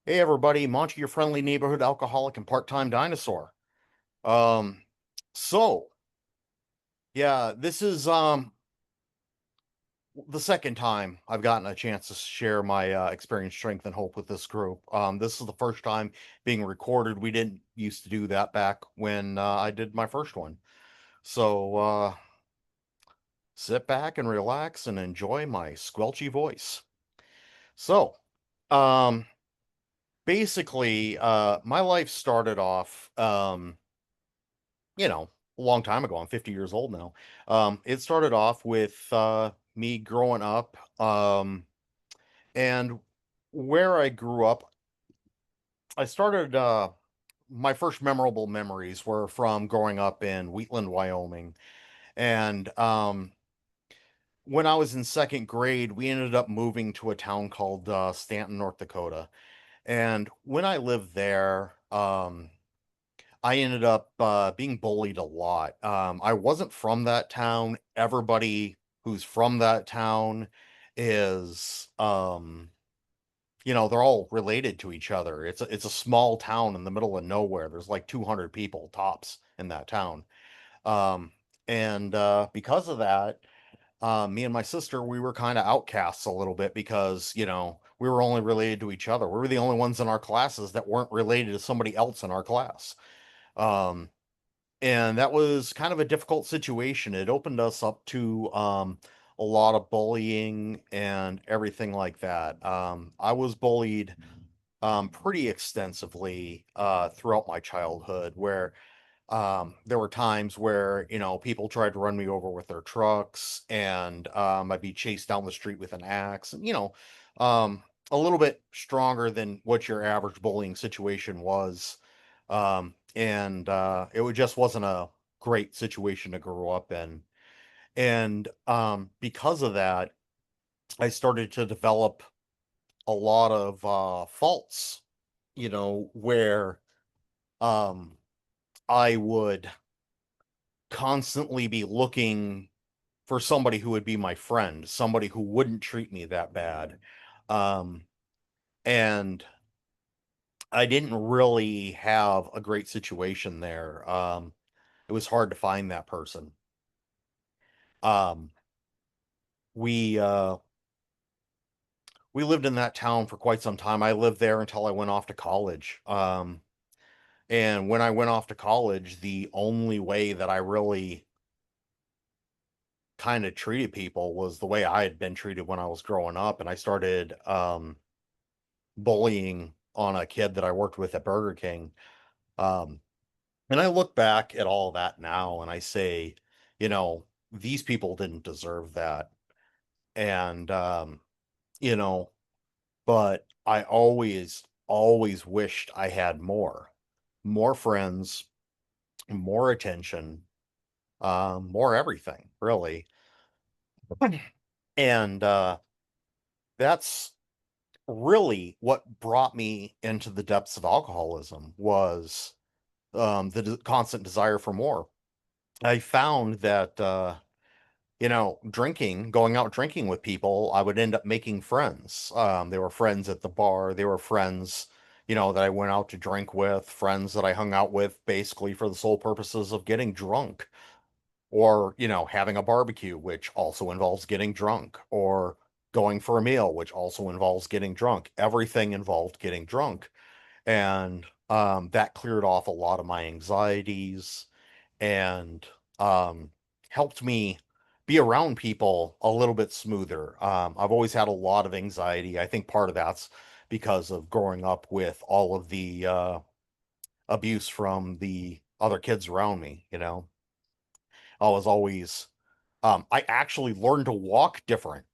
Hey everybody, Monty, your friendly neighborhood alcoholic and part-time dinosaur. Um, so yeah, this is the second time I've gotten a chance to share my experience, strength, and hope with this group. This is the first time being recorded. We didn't used to do that back when I did my first one. So sit back and relax and enjoy my squelchy voice. So, um, basically, my life started off a long time ago. I'm 50 years old now. It started off with me growing up, and where I grew up, I started. My first memorable memories were from growing up in Wheatland, Wyoming, and when I was in second grade, we ended up moving to a town called Stanton, North Dakota. And when I lived there, I ended up being bullied a lot. I wasn't from that town. Everybody who's from that town is, they're all related to each other. It's a small town in the middle of nowhere. There's like 200 people tops in that town. Um, and because of that, me and my sister, we were kind of outcasts a little bit because, we were only related to each other. We were the only ones in our classes that weren't related to somebody else in our class. Um, and that was kind of a difficult situation. It opened us up to a lot of bullying and everything like that. I was bullied pretty extensively throughout my childhood, where there were times where people tried to run me over with their trucks, and I'd be chased down the street with an axe, and um, a little bit stronger than what your average bullying situation was. And just wasn't a great situation to grow up in. And because of that, I started to develop a lot of faults, where um, I would constantly be looking for somebody who would be my friend, somebody who wouldn't treat me that bad. Um, and I didn't really have a great situation there. It was hard to find that person. Um, we uh, we lived in that town for quite some time. I lived there until I went off to college. And when I went off to college, the only way that I really kind of treated people was the way I had been treated when I was growing up, and I started bullying on a kid that I worked with at Burger King. Um, and I look back at all that now and I say, you know, these people didn't deserve that. And you know, but I always wished I had more friends, more attention, more everything, really. And that's really what brought me into the depths of alcoholism was the constant desire for more. I found that going out drinking with people, I would end up making friends. They were friends at the bar. They were friends, that I went out to drink with, friends that I hung out with basically for the sole purposes of getting drunk, or, having a barbecue, which also involves getting drunk, or going for a meal, which also involves getting drunk. Everything involved getting drunk. And that cleared off a lot of my anxieties and um, helped me be around people a little bit smoother. I've always had a lot of anxiety. I think part of that's because of growing up with all of the abuse from the other kids around me. I was always, I actually learned to walk different.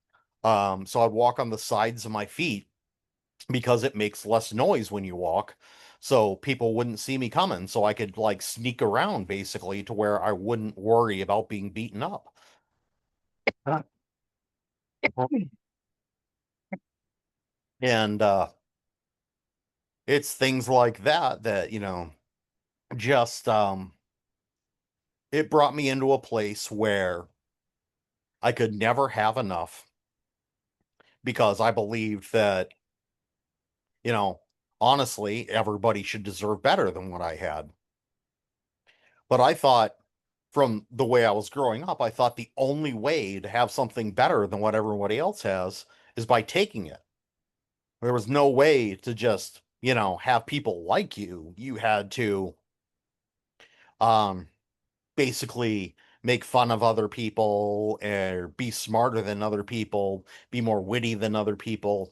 So I'd walk on the sides of my feet because it makes less noise when you walk. So people wouldn't see me coming. So I could like sneak around basically to where I wouldn't worry about being beaten up. And it's things like that, just it brought me into a place where I could never have enough because I believed that, you know, honestly, everybody should deserve better than what I had. But I thought, from the way I was growing up, I thought the only way to have something better than what everybody else has is by taking it. There was no way to just, have people like you. You had to um basically make fun of other people or be smarter than other people, be more witty than other people.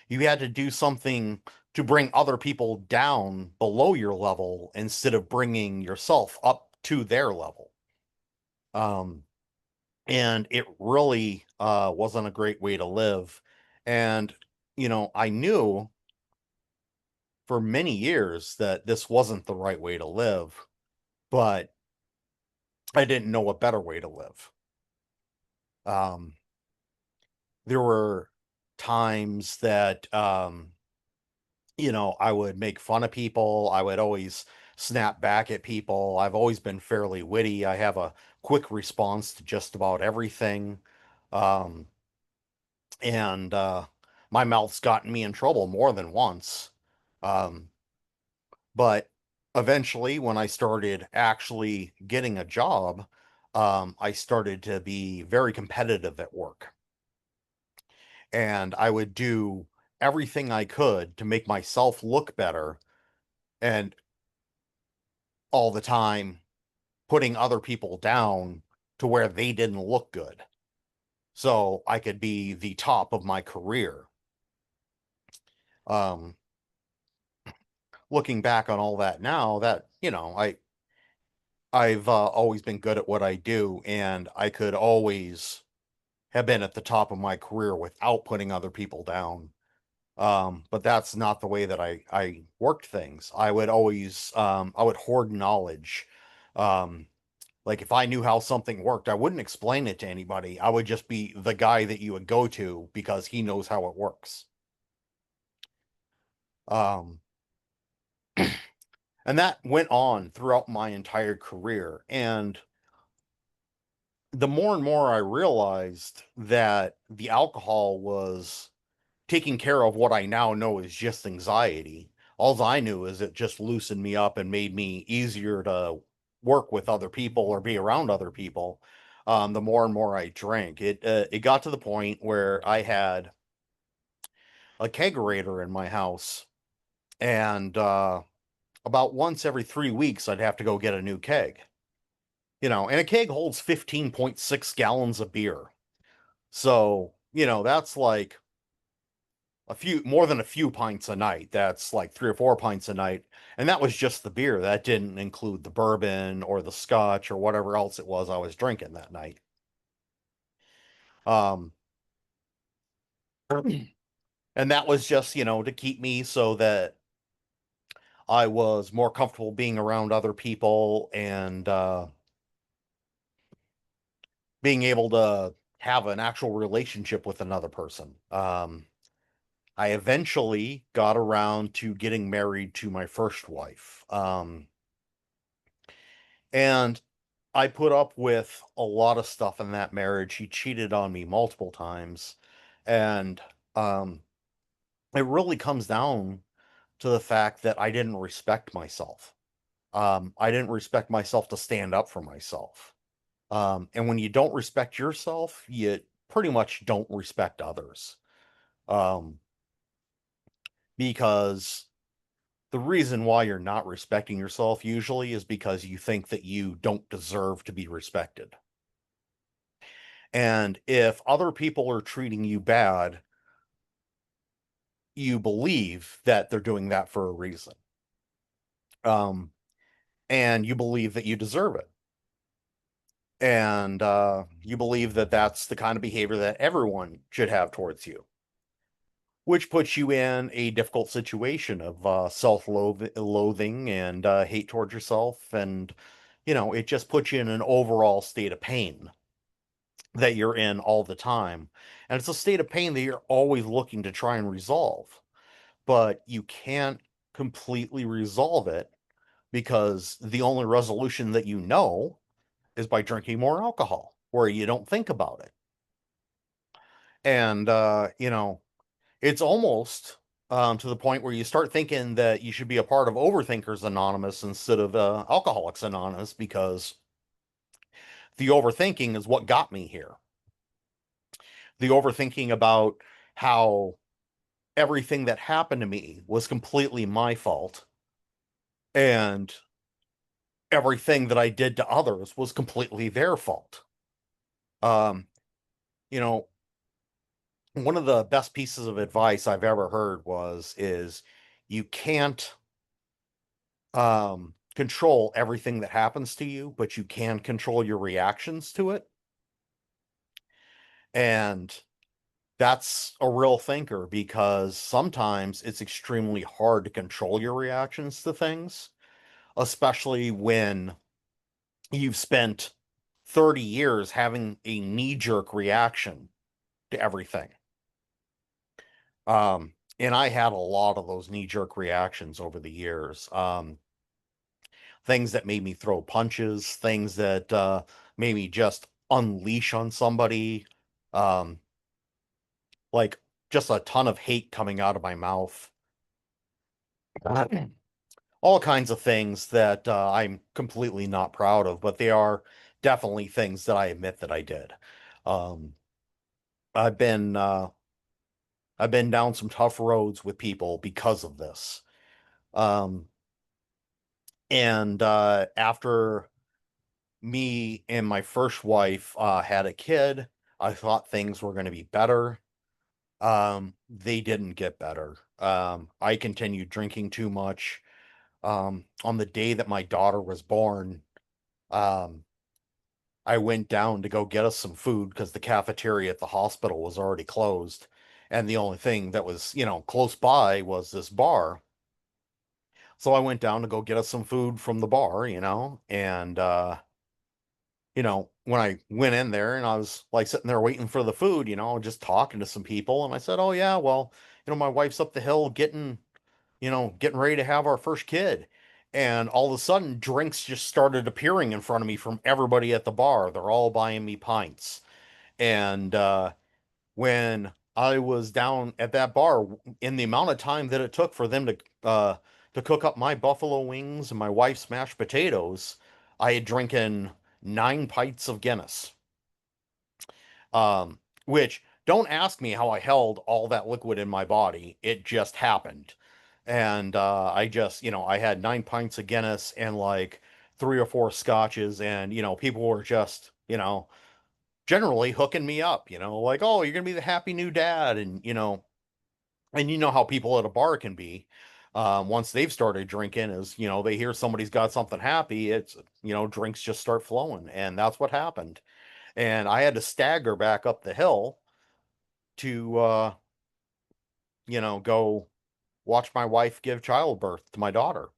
You had to do something to bring other people down below your level instead of bringing yourself up to their level. Um, and it really wasn't a great way to live. And, I knew for many years that this wasn't the right way to live, but I didn't know a better way to live. Um, there were times that I would make fun of people. I would always snap back at people. I've always been fairly witty. I have a quick response to just about everything. Um, and my mouth's gotten me in trouble more than once. Um, but eventually, when I started actually getting a job, I started to be very competitive at work. And I would do everything I could to make myself look better, and all the time putting other people down to where they didn't look good. So I could be the top of my career. Um, Looking back on all that now, that, I've always been good at what I do, and I could always have been at the top of my career without putting other people down. But that's not the way that I worked things. I would hoard knowledge. Um, like if I knew how something worked, I wouldn't explain it to anybody. I would just be the guy that you would go to because he knows how it works. Um, and that went on throughout my entire career. And the more and more I realized that the alcohol was taking care of what I now know is just anxiety. All I knew is it just loosened me up and made me easier to work with other people or be around other people. The more and more I drank, it got to the point where I had a kegerator in my house, and about once every 3 weeks, I'd have to go get a new keg. And a keg holds 15.6 gallons of beer. So, that's like a few more than a few pints a night. That's like 3 or 4 pints a night. And that was just the beer. That didn't include the bourbon or the scotch or whatever else it was I was drinking that night. Um, and that was just, to keep me so that I was more comfortable being around other people and being able to have an actual relationship with another person. I eventually got around to getting married to my first wife. And I put up with a lot of stuff in that marriage. He cheated on me multiple times. And um, it really comes down to the fact that I didn't respect myself. I didn't respect myself to stand up for myself. And when you don't respect yourself, you pretty much don't respect others. Um, because the reason why you're not respecting yourself usually is because you think that you don't deserve to be respected. And if other people are treating you bad, you believe that they're doing that for a reason. Um, and you believe that you deserve it. And you believe that that's the kind of behavior that everyone should have towards you, which puts you in a difficult situation of self-loathing and hate towards yourself. And, it just puts you in an overall state of pain that you're in all the time. And it's a state of pain that you're always looking to try and resolve. But you can't completely resolve it because the only resolution that you know is by drinking more alcohol, where you don't think about it. And it's almost to the point where you start thinking that you should be a part of Overthinkers Anonymous instead of Alcoholics Anonymous, because the overthinking is what got me here. The overthinking about how everything that happened to me was completely my fault, and everything that I did to others was completely their fault. Um, you know, one of the best pieces of advice I've ever heard is you can't control everything that happens to you, but you can control your reactions to it. And that's a real thinker, because sometimes it's extremely hard to control your reactions to things, especially when you've spent 30 years having a knee-jerk reaction to everything. And I had a lot of those knee-jerk reactions over the years. Things that made me throw punches, things that made me just unleash on somebody, um, like just a ton of hate coming out of my mouth. All kinds of things that I'm completely not proud of, but they are definitely things that I admit that I did. Um, I've been uh, I've been down some tough roads with people because of this. Um, and after me and my first wife had a kid, I thought things were going to be better. They didn't get better. I continued drinking too much. On the day that my daughter was born, um, I went down to go get us some food because the cafeteria at the hospital was already closed. And the only thing that was, close by was this bar. So I went down to go get us some food from the bar, and when I went in there and I was like sitting there waiting for the food, just talking to some people, and I said, "Oh yeah, well, my wife's up the hill getting ready to have our first kid." And all of a sudden, drinks just started appearing in front of me from everybody at the bar. They're all buying me pints. And when I was down at that bar, in the amount of time that it took for them to cook up my buffalo wings and my wife's mashed potatoes, I had drinking 9 pints of Guinness. Um, which, don't ask me how I held all that liquid in my body. It just happened. And I just, I had 9 pints of Guinness and like 3 or 4 scotches, and people were just, generally hooking me up, like, "Oh, you're gonna be the happy new dad," and you know how people at a bar can be. Once they've started drinking, is they hear somebody's got something happy, it's drinks just start flowing, and that's what happened. And I had to stagger back up the hill to go watch my wife give childbirth to my daughter.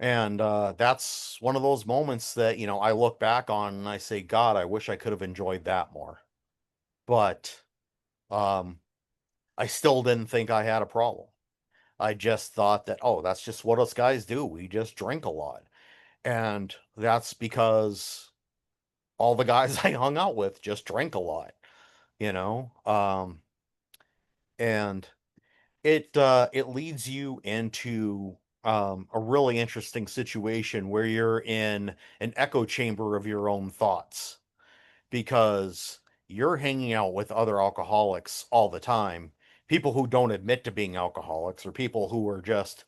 And that's one of those moments that I look back on and I say, God, I wish I could have enjoyed that more. But um I still didn't think I had a problem. I just thought that, oh, that's just what us guys do. We just drink a lot. And that's because all the guys I hung out with just drank a lot, you know? And it leads you into a really interesting situation where you're in an echo chamber of your own thoughts, because you're hanging out with other alcoholics all the time, people who don't admit to being alcoholics, or people who are just,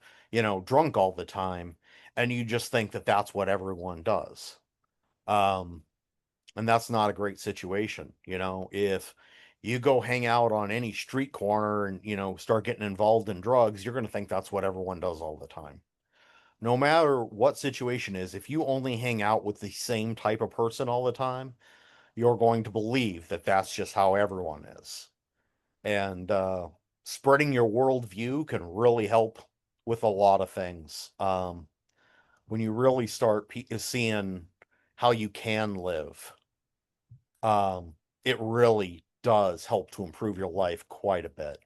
drunk all the time, and you just think that that's what everyone does. Um, and that's not a great situation. If you go hang out on any street corner and, start getting involved in drugs, you're going to think that's what everyone does all the time. No matter what situation is, if you only hang out with the same type of person all the time, you're going to believe that that's just how everyone is. And spreading your worldview can really help with a lot of things. When you really start seeing how you can live, um, it really does help to improve your life quite a bit.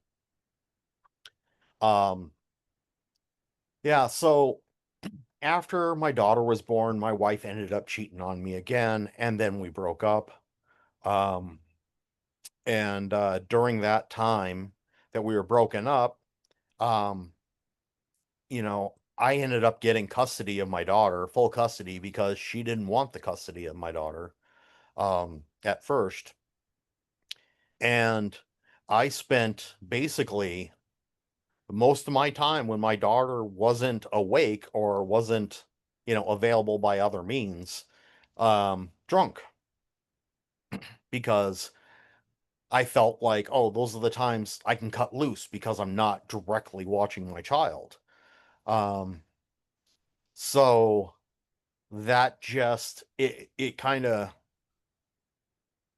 Um, yeah, so after my daughter was born, my wife ended up cheating on me again, and then we broke up. Um, and during that time, that we were broken up, um, I ended up getting custody of my daughter, full custody, because she didn't want the custody of my daughter at first. And I spent basically most of my time when my daughter wasn't awake or wasn't, available by other means, drunk, because I felt like, oh, those are the times I can cut loose because I'm not directly watching my child. Um, so that just it kind of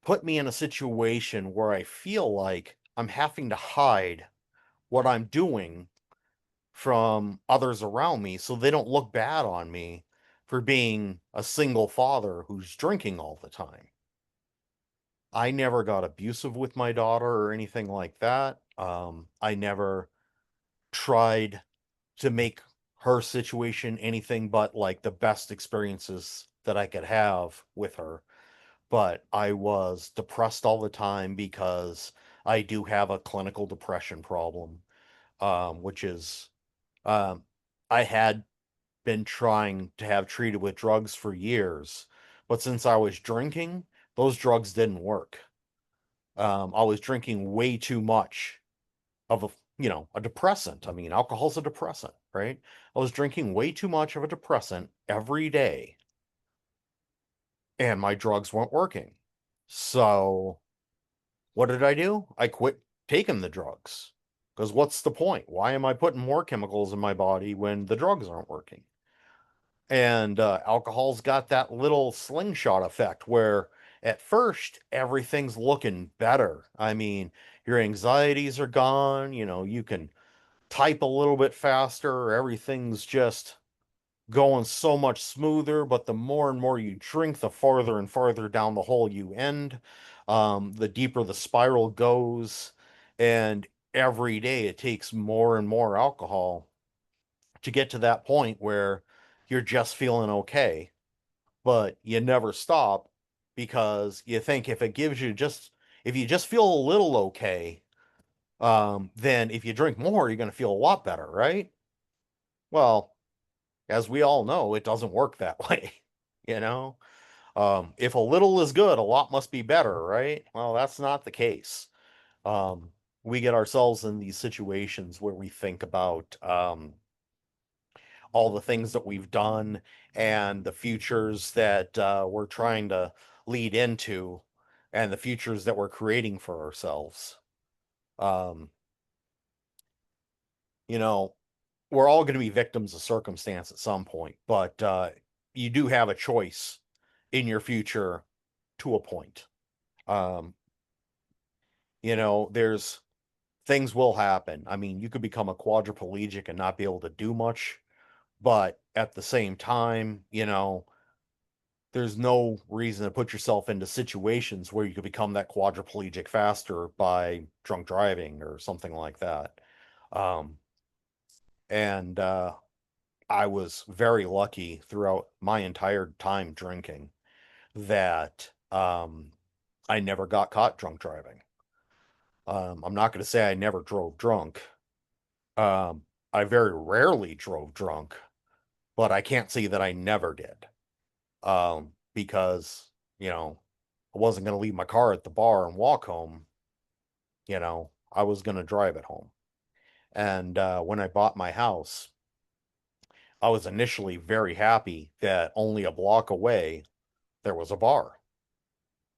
put me in a situation where I feel like I'm having to hide what I'm doing from others around me so they don't look bad on me for being a single father who's drinking all the time. I never got abusive with my daughter or anything like that. I never tried to make her situation anything but like the best experiences that I could have with her. But I was depressed all the time because I do have a clinical depression problem, which is um, I had been trying to have treated with drugs for years, but since I was drinking, those drugs didn't work. I was drinking way too much of a depressant. I mean, alcohol's a depressant, right? I was drinking way too much of a depressant every day, and my drugs weren't working. So, what did I do? I quit taking the drugs. Because what's the point? Why am I putting more chemicals in my body when the drugs aren't working? And alcohol's got that little slingshot effect where at first everything's looking better. I mean, your anxieties are gone, you can type a little bit faster, everything's just going so much smoother, but the more and more you drink, the farther and farther down the hole you end, the deeper the spiral goes, and every day it takes more and more alcohol to get to that point where you're just feeling okay, but you never stop because you think if you just feel a little okay, then if you drink more, you're going to feel a lot better, right? Well, as we all know, it doesn't work that way, you know? If a little is good, a lot must be better, right? Well, that's not the case. Um, we get ourselves in these situations where we think about all the things that we've done and the futures that we're trying to lead into and the futures that we're creating for ourselves. Um, you know, we're all going to be victims of circumstance at some point, but you do have a choice in your future to a point. Um, there's things will happen. I mean, you could become a quadriplegic and not be able to do much, but at the same time, there's no reason to put yourself into situations where you could become that quadriplegic faster by drunk driving or something like that. Um, and I was very lucky throughout my entire time drinking that I never got caught drunk driving. I'm not going to say I never drove drunk. Um, I very rarely drove drunk, but I can't say that I never did. Because, I wasn't going to leave my car at the bar and walk home. I was going to drive it home. And when I bought my house, I was initially very happy that only a block away there was a bar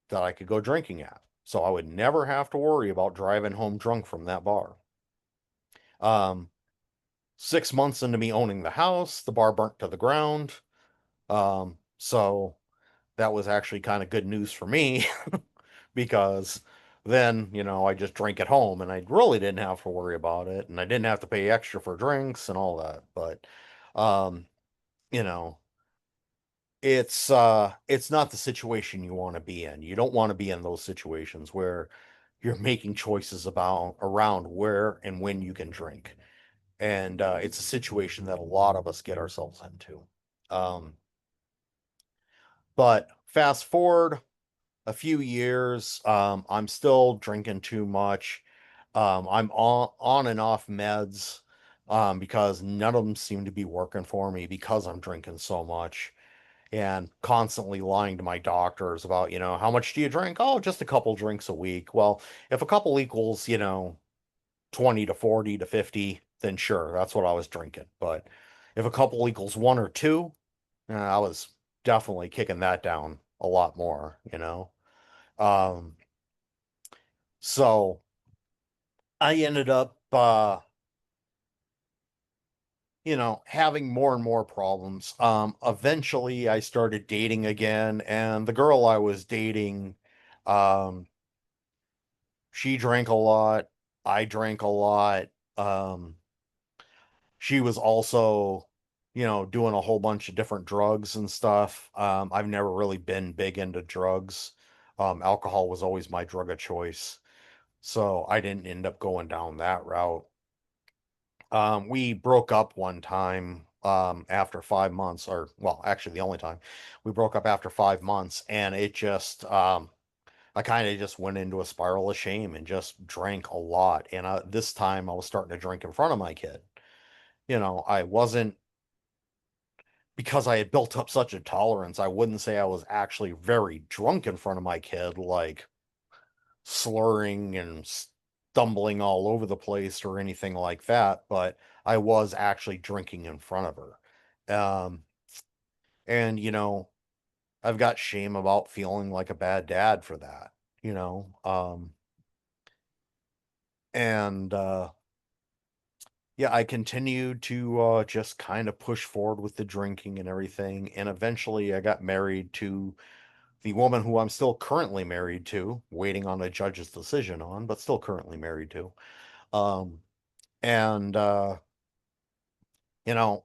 that I could go drinking at. So I would never have to worry about driving home drunk from that bar. Um, 6 months into me owning the house, the bar burnt to the ground. So that was actually kind of good news for me because then, I just drank at home and I really didn't have to worry about it and I didn't have to pay extra for drinks and all that. But um, you know, it's not the situation you want to be in. You don't want to be in those situations where you're making choices about around where and when you can drink. And it's a situation that a lot of us get ourselves into. Um, but fast forward a few years, I'm still drinking too much. I'm on and off meds because none of them seem to be working for me because I'm drinking so much and constantly lying to my doctors about, how much do you drink? Oh, just a couple drinks a week. Well, if a couple equals, 20 to 40 to 50, then sure, that's what I was drinking. But if a couple equals one or two, I was definitely kicking that down a lot more. Um, so I ended up, having more and more problems. Eventually I started dating again, and the girl I was dating, um, she drank a lot. I drank a lot. Um, she was also, doing a whole bunch of different drugs and stuff. I've never really been big into drugs. Alcohol was always my drug of choice. So I didn't end up going down that route. We broke up one time after 5 months, or well, actually the only time we broke up after 5 months, and it just I kind of just went into a spiral of shame and just drank a lot. And this time I was starting to drink in front of my kid. I wasn't because I had built up such a tolerance. I wouldn't say I was actually very drunk in front of my kid, like slurring and stumbling all over the place or anything like that, but I was actually drinking in front of her. And I've got shame about feeling like a bad dad for that, you know. And yeah, I continued to just kind of push forward with the drinking and everything, and eventually I got married to the woman who I'm still currently married to, waiting on a judge's decision on, but still currently married to. Um, and you know,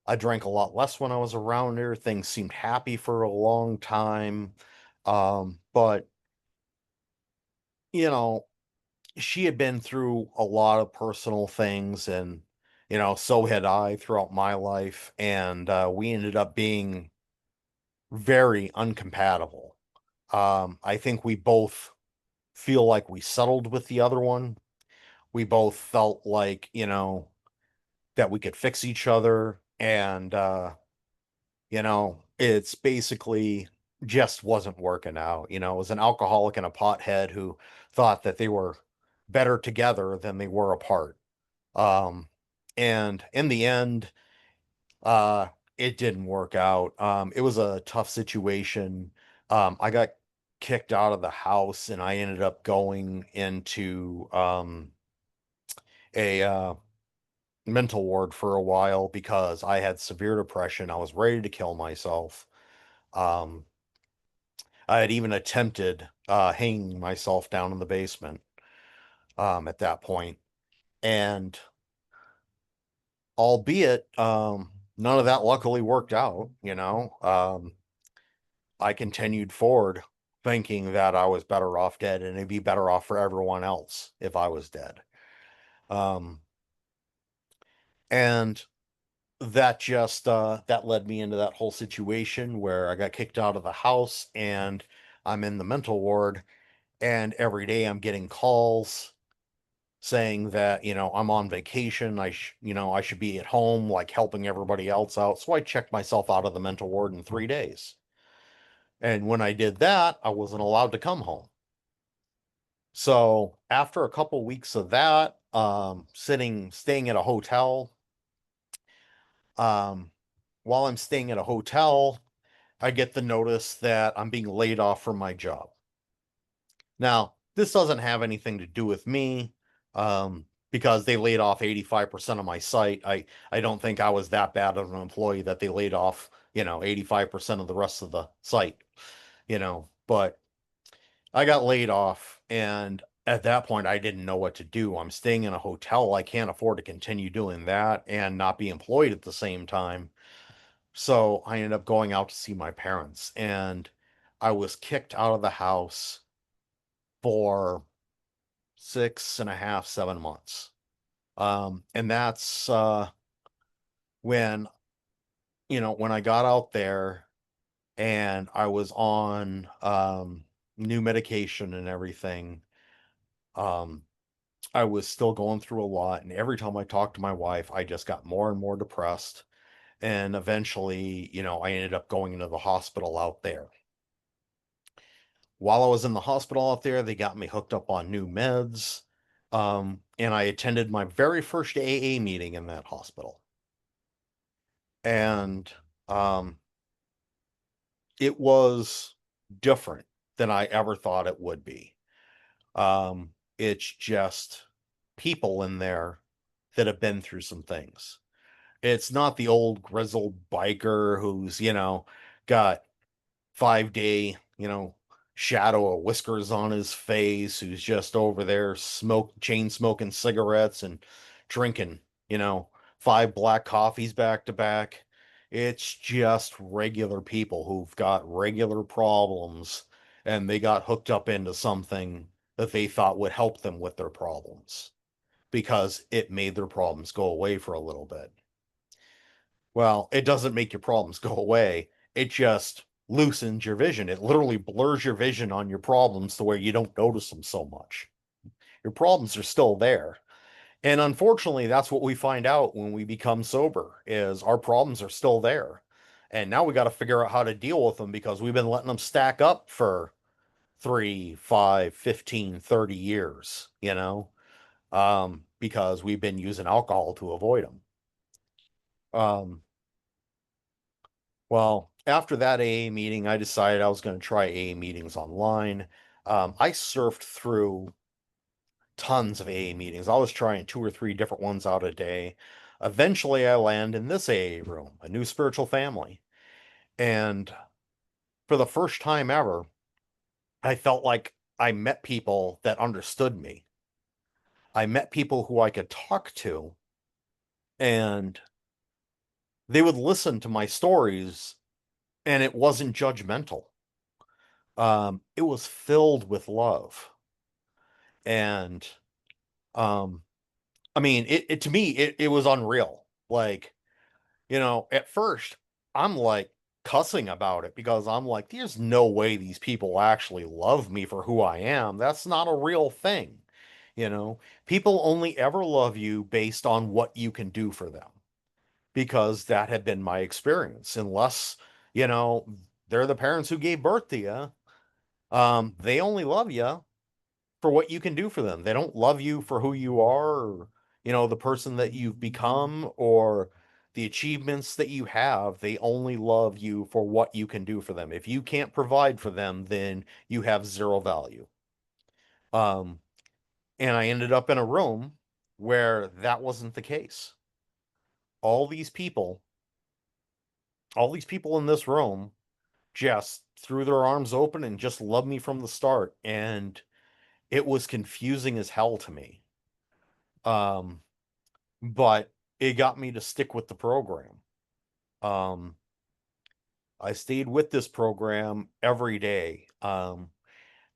I drank a lot less when I was around her. Things seemed happy for a long time. But you know, she had been through a lot of personal things, and so had I throughout my life, and we ended up being very uncompatible. I think we both feel like we settled with the other one. We both felt like, that we could fix each other, and it's basically just wasn't working out. It was an alcoholic and a pothead who thought that they were better together than they were apart. Um, and in the end, uh, it didn't work out. It was a tough situation. I got kicked out of the house, and I ended up going into a mental ward for a while because I had severe depression. I was ready to kill myself. Um, I had even attempted hanging myself down in the basement at that point, and albeit none of that luckily worked out. I continued forward thinking that I was better off dead, and it'd be better off for everyone else if I was dead. Um, and that led me into that whole situation where I got kicked out of the house, and I'm in the mental ward, and every day I'm getting calls saying that, I'm on vacation. I should be at home, like helping everybody else out. So I checked myself out of the mental ward in 3 days. And when I did that, I wasn't allowed to come home. So after a couple weeks of that, staying at a hotel, um, while I'm staying at a hotel, I get the notice that I'm being laid off from my job. Now, this doesn't have anything to do with me, because they laid off 85% of my site. I don't think I was that bad of an employee that they laid off, 85% of the rest of the site, but I got laid off, and at that point I didn't know what to do. I'm staying in a hotel. I can't afford to continue doing that and not be employed at the same time. So I ended up going out to see my parents, and I was kicked out of the house for 6.5, 7 months. And that's when, when I got out there and I was on new medication and everything. Um, I was still going through a lot, and every time I talked to my wife, I just got more and more depressed. And eventually, I ended up going into the hospital out there. While I was in the hospital out there, they got me hooked up on new meds. And I attended my very first AA meeting in that hospital. And um, it was different than I ever thought it would be. It's just people in there that have been through some things. It's not the old grizzled biker who's, got 5 day, shadow of whiskers on his face, who's just over there chain smoking cigarettes and drinking, you know, 5 black coffees back to back. It's just regular people who've got regular problems and they got hooked up into something that they thought would help them with their problems because it made their problems go away for a little bit. Well, it doesn't make your problems go away. It just loosens your vision. It literally blurs your vision on your problems to where you don't notice them so much. Your problems are still there. And unfortunately, that's what we find out when we become sober is our problems are still there. And now we got to figure out how to deal with them because we've been letting them stack up for 3, 5, 15, 30 years, because we've been using alcohol to avoid them. Um, Well, after that AA meeting, I decided I was going to try AA meetings online. I surfed through tons of AA meetings. I was trying 2 or 3 different ones out a day. Eventually, I land in this AA room, a new spiritual family. And for the first time ever, I felt like I met people that understood me. I met people who I could talk to, and they would listen to my stories, and it wasn't judgmental. It was filled with love. And um I mean it to me it was unreal. Like, at first I'm like cussing about it because I'm like, there's no way these people actually love me for who I am. That's not a real thing. You know, people only ever love you based on what you can do for them because that had been my experience. Unless, you know, they're the parents who gave birth to you. They only love you for what you can do for them. They don't love you for who you are or, the person that you've become or the achievements that you have. They only love you for what you can do for them. If you can't provide for them, then you have zero value. Um, and I ended up in a room where that wasn't the case. All these people, all these people in this room just threw their arms open and just loved me from the start. And it was confusing as hell to me. Um, but it got me to stick with the program. Um, I stayed with this program every day.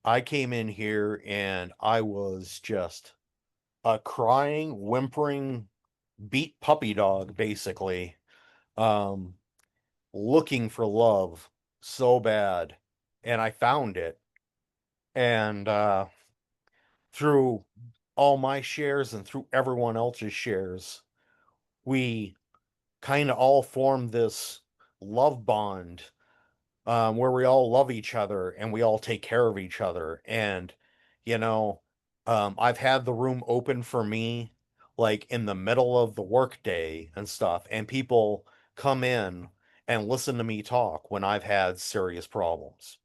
I came in here and I was just a crying, whimpering, beat puppy dog, basically, um, looking for love so bad. And I found it. And through all my shares and through everyone else's shares, we kind of all formed this love bond where we all love each other and we all take care of each other. And, you know, I've had the room open for me like in the middle of the workday and stuff, and people come in and listen to me talk when I've had serious problems.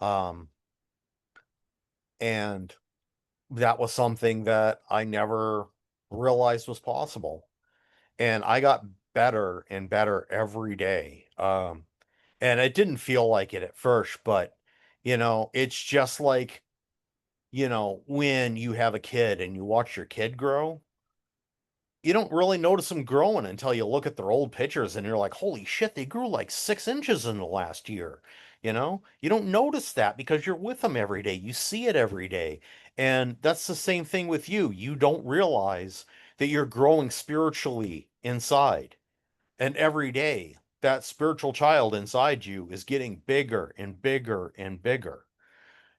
Um, and that was something that I never realized was possible. And I got better and better every day. And it didn't feel like it at first, but it's just like, when you have a kid and you watch your kid grow, you don't really notice them growing until you look at their old pictures and you're like, holy shit, they grew like 6 inches in the last year. You don't notice that because you're with them every day. You see it every day. And that's the same thing with you. You don't realize that you're growing spiritually inside. And every day, that spiritual child inside you is getting bigger and bigger and bigger.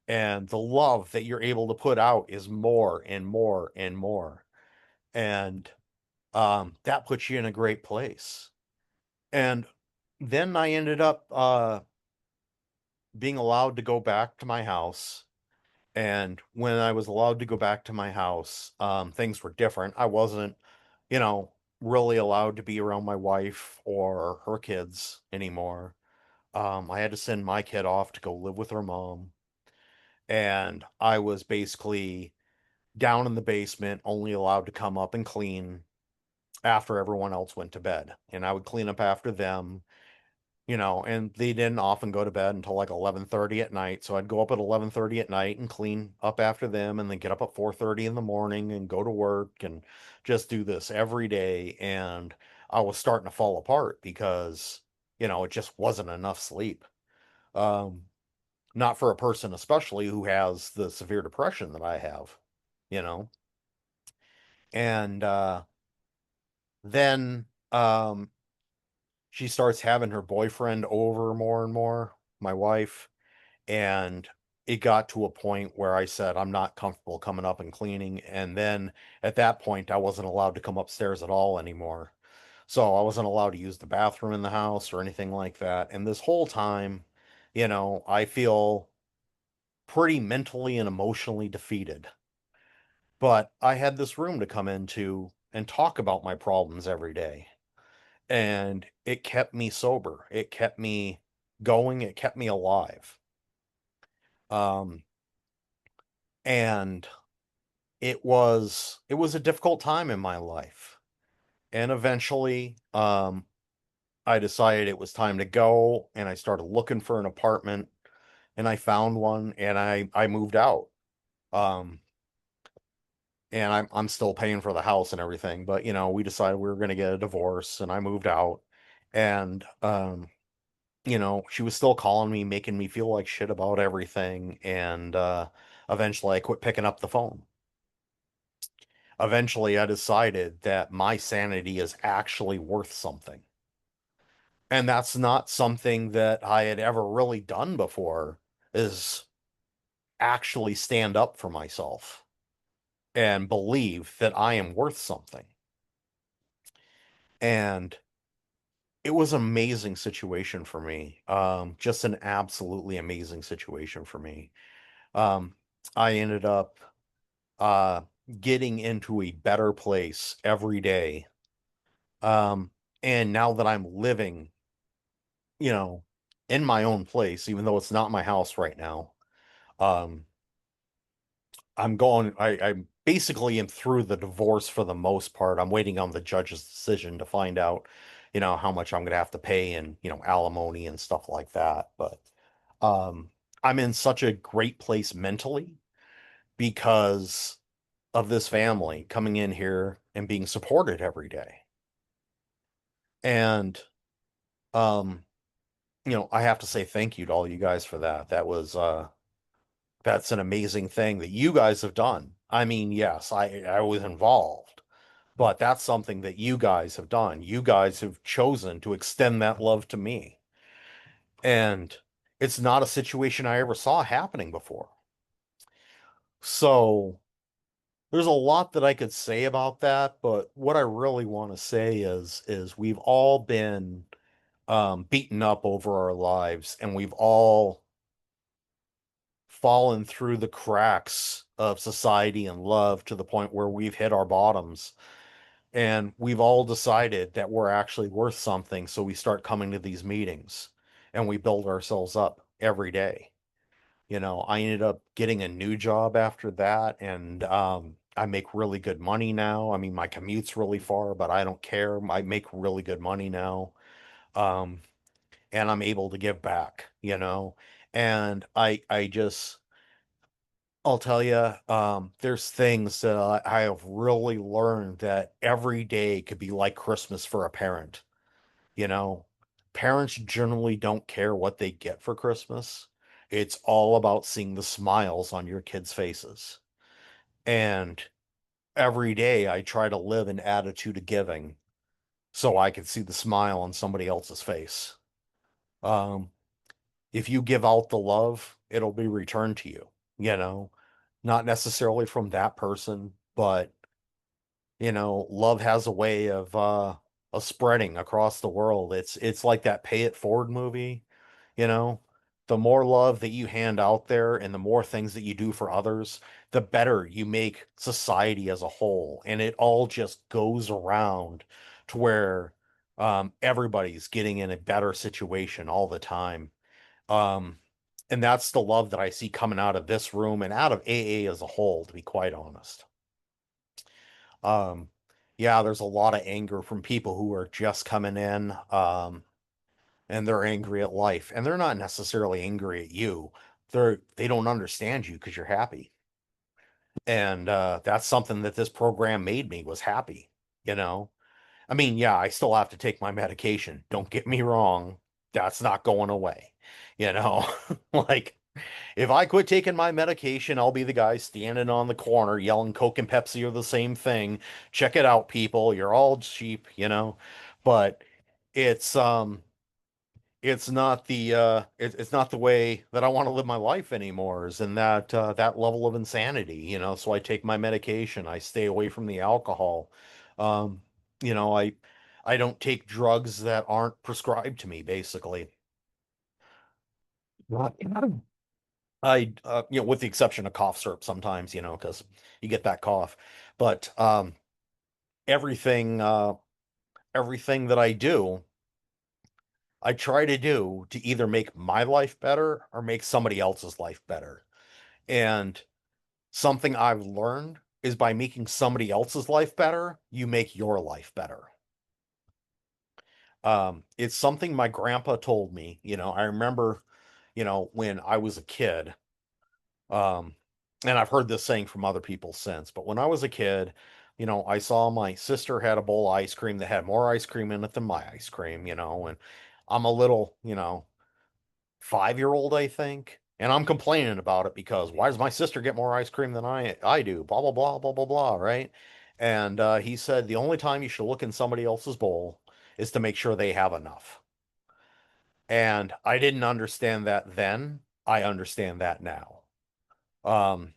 And the love that you're able to put out is more and more and more. And that puts you in a great place. And then I ended up being allowed to go back to my house. And when I was allowed to go back to my house, things were different. I wasn't, you know, really allowed to be around my wife or her kids anymore. I had to send my kid off to go live with her mom. And I was basically down in the basement, only allowed to come up and clean after everyone else went to bed. And I would clean up after them, and they didn't often go to bed until like 11:30 at night. So I'd go up at 11:30 at night and clean up after them and then get up at 4:30 in the morning and go to work and just do this every day. And I was starting to fall apart because, it just wasn't enough sleep. Um, Not for a person especially who has the severe depression that I have, you know. And then she starts having her boyfriend over more and more, my wife, and it got to a point where I said I'm not comfortable coming up and cleaning, and then at that point I wasn't allowed to come upstairs at all anymore. So I wasn't allowed to use the bathroom in the house or anything like that. And this whole time, I feel pretty mentally and emotionally defeated. But I had this room to come into and talk about my problems every day. And it kept me sober. It kept me going. It kept me alive. Um, and it was a difficult time in my life. And eventually, I decided it was time to go, and I started looking for an apartment, and I found one, and I moved out. Um, and I'm still paying for the house and everything, but we decided we were going to get a divorce, and I moved out, and she was still calling me, making me feel like shit about everything, and eventually I quit picking up the phone. Eventually I decided that my sanity is actually worth something. And that's not something that I had ever really done before, is actually stand up for myself and believe that I am worth something. And it was an amazing situation for me. Just an absolutely amazing situation for me. Um, I ended up uh, getting into a better place every day. Um, and now that I'm living, you know, in my own place, even though it's not my house right now, um, I basically am through the divorce for the most part. I'm waiting on the judge's decision to find out, how much I'm going to have to pay and, alimony and stuff like that. But um, I'm in such a great place mentally because of this family coming in here and being supported every day. And um, I have to say thank you to all you guys for that. That's an amazing thing that you guys have done. I mean, yes, I was involved, but that's something that you guys have done. You guys have chosen to extend that love to me. And it's not a situation I ever saw happening before. So there's a lot that I could say about that, but what I really want to say is we've all been beaten up over our lives, and we've all fallen through the cracks of society and love to the point where we've hit our bottoms. And we've all decided that we're actually worth something, so we start coming to these meetings and we build ourselves up every day. I ended up getting a new job after that, and I make really good money now. I mean, my commute's really far, but I don't care. I make really good money now. Um, and I'm able to give back, and I'll tell you, there's things that I have really learned that every day could be like Christmas for a parent. You know, Parents generally don't care what they get for Christmas. It's all about seeing the smiles on your kids' faces. And every day I try to live an attitude of giving so I can see the smile on somebody else's face. Um, if you give out the love, it'll be returned to you. you know, not necessarily from that person, but love has a way of spreading across the world. It's like that Pay It Forward movie, you know. The more love that you hand out there and the more things that you do for others, the better you make society as a whole. And it all just goes around to where everybody's getting in a better situation all the time. Um, and that's the love that I see coming out of this room and out of AA as a whole, to be quite honest. Um, yeah, there's a lot of anger from people who are just coming in, and they're angry at life, and they're not necessarily angry at you. They don't understand you because you're happy, and that's something that this program made me was happy. You know, I mean, yeah, I still have to take my medication. Don't get me wrong, that's not going away. You know, like if I quit taking my medication, I'll be the guy standing on the corner yelling Coke and Pepsi are the same thing. Check it out, people. You're all cheap, you know. But it's it's not it's not the way that I want to live my life anymore, is in that level of insanity, So I take my medication, I stay away from the alcohol. Um, I don't take drugs that aren't prescribed to me, basically. Not with the exception of cough syrup sometimes, because you get that cough. But everything, everything that I do, I try to do to either make my life better or make somebody else's life better. And something I've learned is by making somebody else's life better, you make your life better. It's something my grandpa told me. I remember, when I was a kid. Um, and I've heard this saying from other people since, but when I was a kid, I saw my sister had a bowl of ice cream that had more ice cream in it than my ice cream, and I'm a little, 5-year-old, I think, and I'm complaining about it because why does my sister get more ice cream than I do? Blah blah blah blah blah blah, right? And he said the only time you should look in somebody else's bowl is to make sure they have enough. And I didn't understand that then. I understand that now. Um,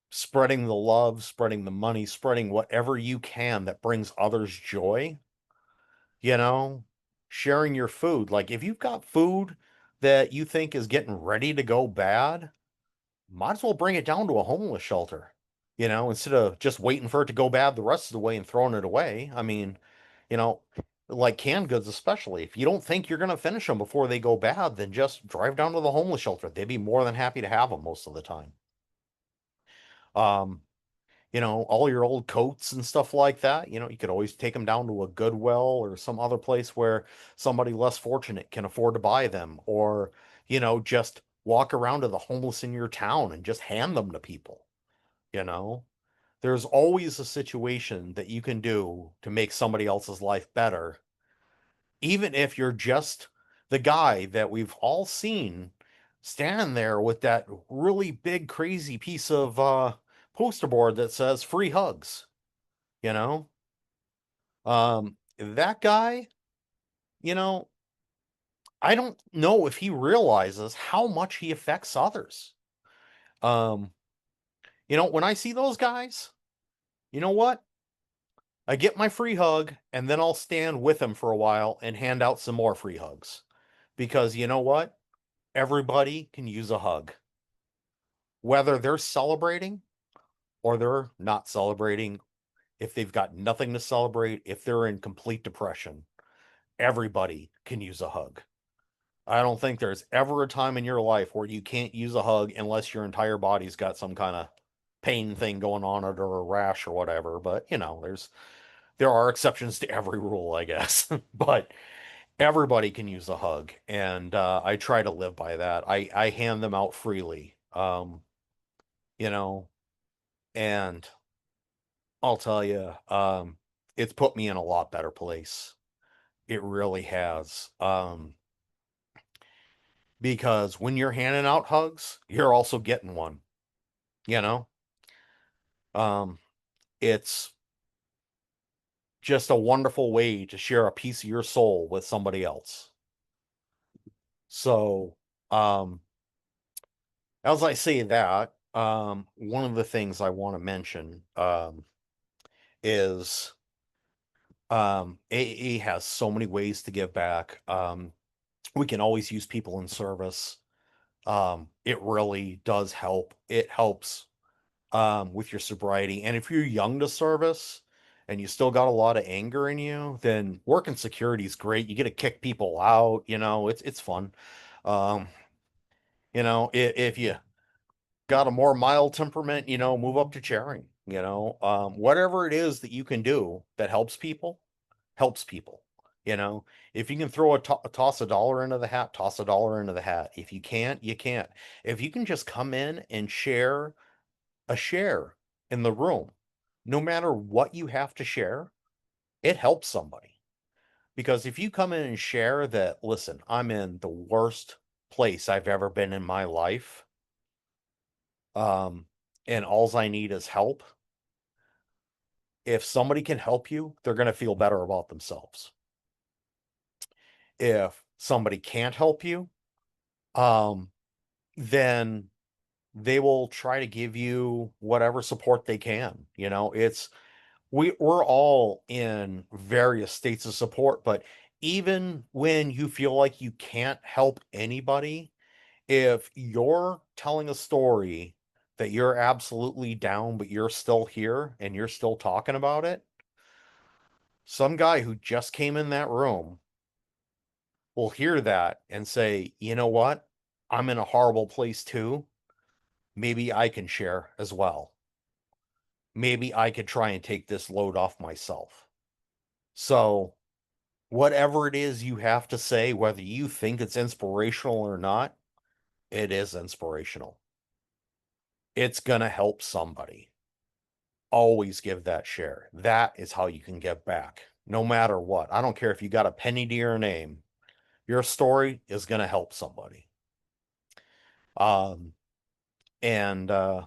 Spreading the love, spreading the money, spreading whatever you can that brings others joy, you know, sharing your food. Like if you've got food that you think is getting ready to go bad, might as well bring it down to a homeless shelter, instead of just waiting for it to go bad the rest of the way and throwing it away. I mean, you know, like canned goods, especially. If you don't think you're going to finish them before they go bad, then just drive down to the homeless shelter. They'd be more than happy to have them most of the time. Um, all your old coats and stuff like that, you could always take them down to a Goodwill or some other place where somebody less fortunate can afford to buy them, or, just walk around to the homeless in your town and just hand them to people, you know? There's always a situation that you can do to make somebody else's life better, even if you're just the guy that we've all seen standing there with that really big, crazy piece of poster board that says free hugs, you know? That guy, you know, I don't know if he realizes how much he affects others. Um, when I see those guys, you know what? I get my free hug and then I'll stand with him for a while and hand out some more free hugs. Because you know what? Everybody can use a hug. Whether they're celebrating or they're not celebrating, if they've got nothing to celebrate, if they're in complete depression, everybody can use a hug. I don't think there's ever a time in your life where you can't use a hug unless your entire body's got some kind of pain thing going on it or a rash or whatever. But there are exceptions to every rule, I guess. But everybody can use a hug, and I try to live by that. I hand them out freely, you know, and I'll tell you, it's put me in a lot better place. It really has. Because when you're handing out hugs, you're also getting one, you know? Um, it's just a wonderful way to share a piece of your soul with somebody else. So, um, as I say that, one of the things I want to mention is AA has so many ways to give back. We can always use people in service. It really does help. It helps with your sobriety. And if you're young to service and you still got a lot of anger in you, then working security is great. You get to kick people out, it's fun. Um, if you got a more mild temperament, move up to chairing, whatever it is that you can do that helps people. You know, if you can throw toss a dollar into the hat, toss a dollar into the hat. If you can't, you can't. If you can just come in and share a share in the room, no matter what you have to share, it helps somebody. Because if you come in and share that, listen, I'm in the worst place I've ever been in my life, um, and alls I need is help. If somebody can help you, they're going to feel better about themselves. If somebody can't help you, um, then they will try to give you whatever support they can. We're all in various states of support, but even when you feel like you can't help anybody, if you're telling a story that you're absolutely down, but you're still here and you're still talking about it, some guy who just came in that room will hear that and say, you know what? I'm in a horrible place too. Maybe I can share as well. Maybe I could try and take this load off myself. So, whatever it is you have to say, whether you think it's inspirational or not, it is inspirational. It's going to help somebody. Always give that share. That is how you can give back, no matter what. I don't care if you got a penny to your name, your story is going to help somebody. Um, and I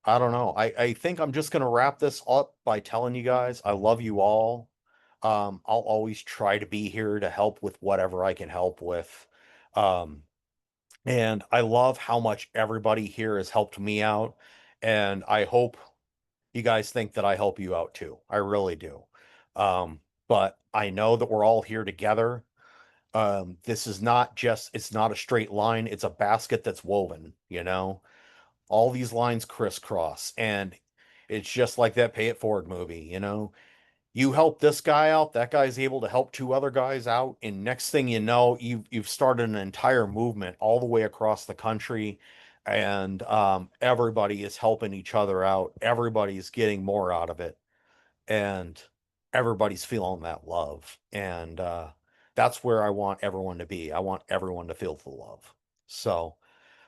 don't know. I think I'm just going to wrap this up by telling you guys I love you all. I'll always try to be here to help with whatever I can help with. Um, And I love how much everybody here has helped me out. And I hope you guys think that I help you out too. I really do. Um, but I know that we're all here together. This is not just, it's not a straight line, it's a basket that's woven. All these lines crisscross. And it's just like that Pay It Forward movie. You help this guy out, that guy's able to help two other guys out, and next thing you know, you've started an entire movement all the way across the country, and everybody is helping each other out. Everybody's getting more out of it, and everybody's feeling that love. And that's where I want everyone to be. I want everyone to feel the love. So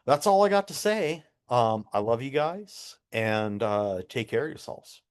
that's all I got to say. I love you guys, and take care of yourselves.